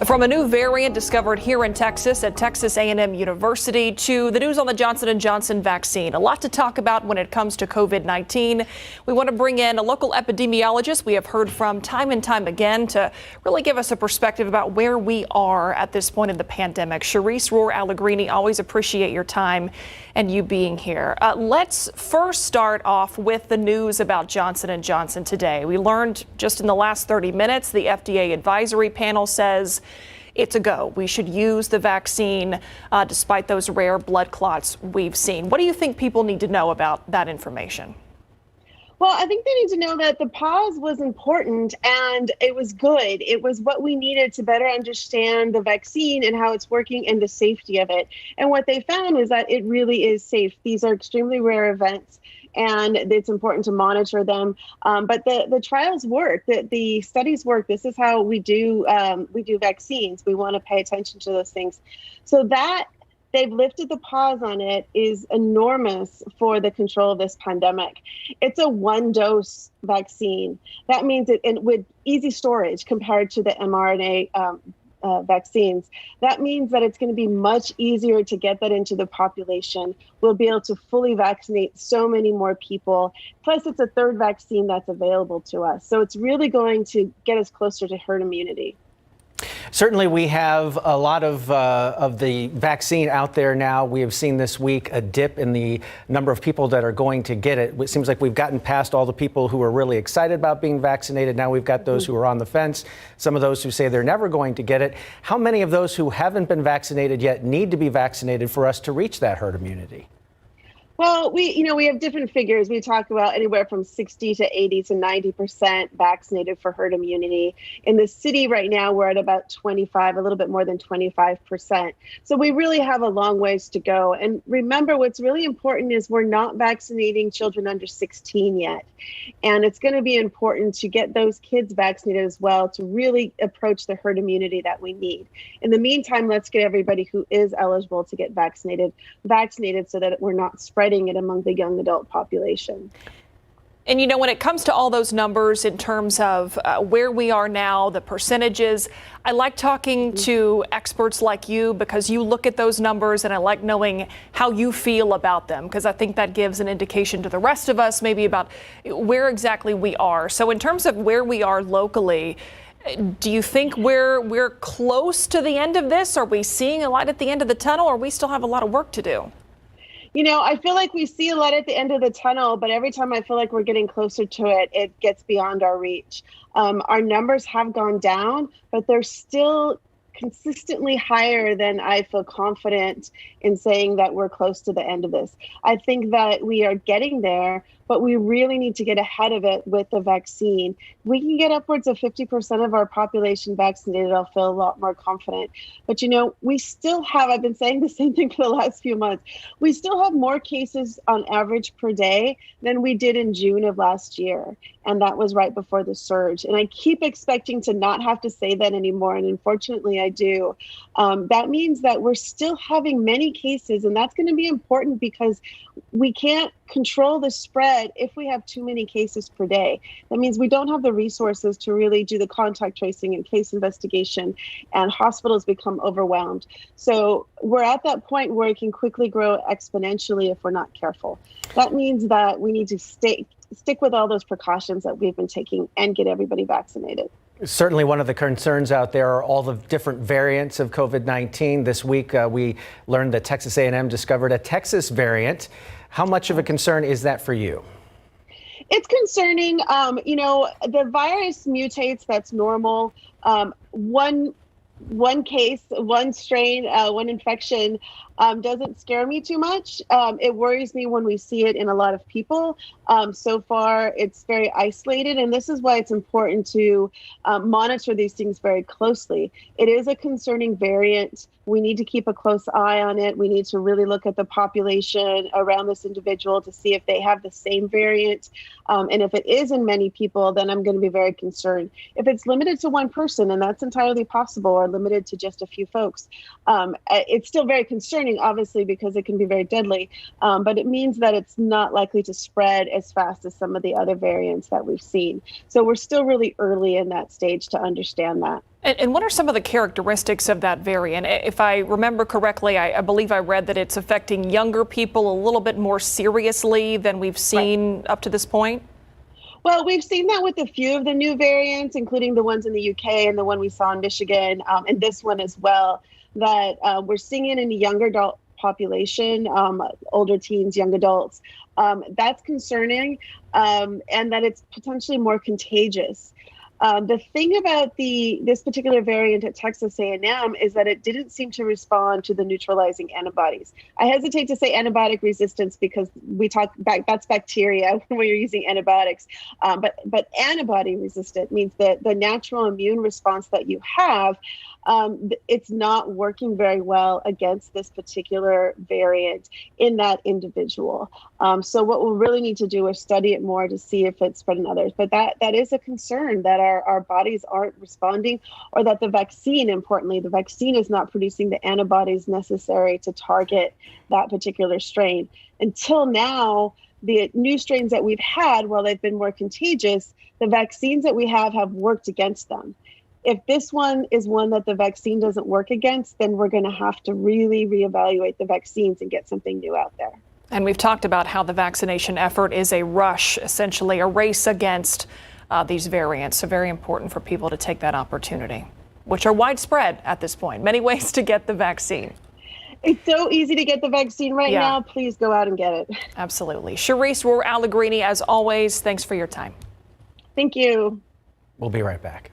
From a new variant discovered here in Texas at Texas A&M University to the news on the Johnson & Johnson vaccine. A lot to talk about when it comes to COVID-19. We want to bring in a local epidemiologist we have heard from time and time again to really give us a perspective about where we are at this point in the pandemic. Cherise Rohr-Allegrini, always appreciate your time and you being here. Let's first start off with the news about Johnson & Johnson today. We learned just in the last 30 minutes, the FDA advisory panel says it's a go. We should use the vaccine despite those rare blood clots we've seen. What do you think people need to know about that information? Well, I think they need to know that the pause was important and it was good. It was what we needed to better understand the vaccine and how it's working and the safety of it. And what they found is that it really is safe. These are extremely rare events, and it's important to monitor them. But the trials work, the studies work. This is how we do vaccines. We want to pay attention to those things. So that they've lifted the pause on it is enormous for the control of this pandemic. It's a one-dose vaccine. That means with easy storage compared to the mRNA vaccines. That means that it's going to be much easier to get that into the population. We'll be able to fully vaccinate so many more people. Plus, it's a third vaccine that's available to us. So it's really going to get us closer to herd immunity. Certainly, we have a lot of the vaccine out there now. We have seen this week a dip in the number of people that are going to get it. It seems like we've gotten past all the people who are really excited about being vaccinated. Now we've got those who are on the fence, some of those who say they're never going to get it. How many of those who haven't been vaccinated yet need to be vaccinated for us to reach that herd immunity? Well, we have different figures. We talk about anywhere from 60 to 80 to 90% vaccinated for herd immunity. In the city right now, we're at about 25, a little bit more than 25%. So we really have a long ways to go. And remember, what's really important is we're not vaccinating children under 16 yet. And it's going to be important to get those kids vaccinated as well to really approach the herd immunity that we need. In the meantime, let's get everybody who is eligible to get vaccinated so that we're not spreading it among the young adult population. And, when it comes to all those numbers in terms of where we are now, the percentages, I like talking to experts like you because you look at those numbers and I like knowing how you feel about them because I think that gives an indication to the rest of us maybe about where exactly we are. So in terms of where we are locally, do you think we're close to the end of this? Are we seeing a light at the end of the tunnel or we still have a lot of work to do? I feel like we see a light at the end of the tunnel, but every time I feel like we're getting closer to it, it gets beyond our reach. Our numbers have gone down, but they're still consistently higher than I feel confident in saying that we're close to the end of this. I think that we are getting there, but we really need to get ahead of it with the vaccine. We can get upwards of 50% of our population vaccinated. I'll feel a lot more confident. But, we still have, I've been saying the same thing for the last few months. We still have more cases on average per day than we did in June of last year. And that was right before the surge. And I keep expecting to not have to say that anymore. And unfortunately, I do. That means that we're still having many cases. And that's going to be important because we can't control the spread if we have too many cases per day. That means we don't have the resources to really do the contact tracing and case investigation, and hospitals become overwhelmed. So we're at that point where it can quickly grow exponentially if we're not careful. That means that we need to stick with all those precautions that we've been taking and get everybody vaccinated. Certainly one of the concerns out there are all the different variants of COVID-19. This week, we learned that Texas A&M discovered a Texas variant. How much of a concern is that for you? It's concerning. The virus mutates. That's normal. One case, one strain, one infection doesn't scare me too much. It worries me when we see it in a lot of people. So far, it's very isolated, and this is why it's important to monitor these things very closely. It is a concerning variant. We need to keep a close eye on it. We need to really look at the population around this individual to see if they have the same variant. And if it is in many people, then I'm going to be very concerned. If it's limited to one person, and that's entirely possible, or limited to just a few folks, it's still very concerning. concerning, obviously, because it can be very deadly, but it means that it's not likely to spread as fast as some of the other variants that we've seen. So we're still really early in that stage to understand that. And what are some of the characteristics of that variant? If I remember correctly, I believe I read that it's affecting younger people a little bit more seriously than we've seen up to this point. Well, we've seen that with a few of the new variants, including the ones in the UK and the one we saw in Michigan, and this one as well, that we're seeing it in the younger adult population, older teens, young adults. That's concerning, and that it's potentially more contagious. The thing about this particular variant at Texas A&M is that it didn't seem to respond to the neutralizing antibodies. I hesitate to say antibiotic resistance because we talk back, that's bacteria when you're using antibiotics. But antibody resistant means that the natural immune response that you have, it's not working very well against this particular variant in that individual. So what we'll really need to do is study it more to see if it's spread in others. But that is a concern, that our bodies aren't responding, or that the vaccine, importantly, the vaccine is not producing the antibodies necessary to target that particular strain. Until now, the new strains that we've had, while they've been more contagious, the vaccines that we have worked against them. If this one is one that the vaccine doesn't work against, then we're going to have to really reevaluate the vaccines and get something new out there. And we've talked about how the vaccination effort is a rush, essentially a race against these variants. So very important for people to take that opportunity, which are widespread at this point. Many ways to get the vaccine. It's so easy to get the vaccine right now. Please go out and get it. Absolutely. Cherise Rohr-Allegrini, as always, thanks for your time. Thank you. We'll be right back.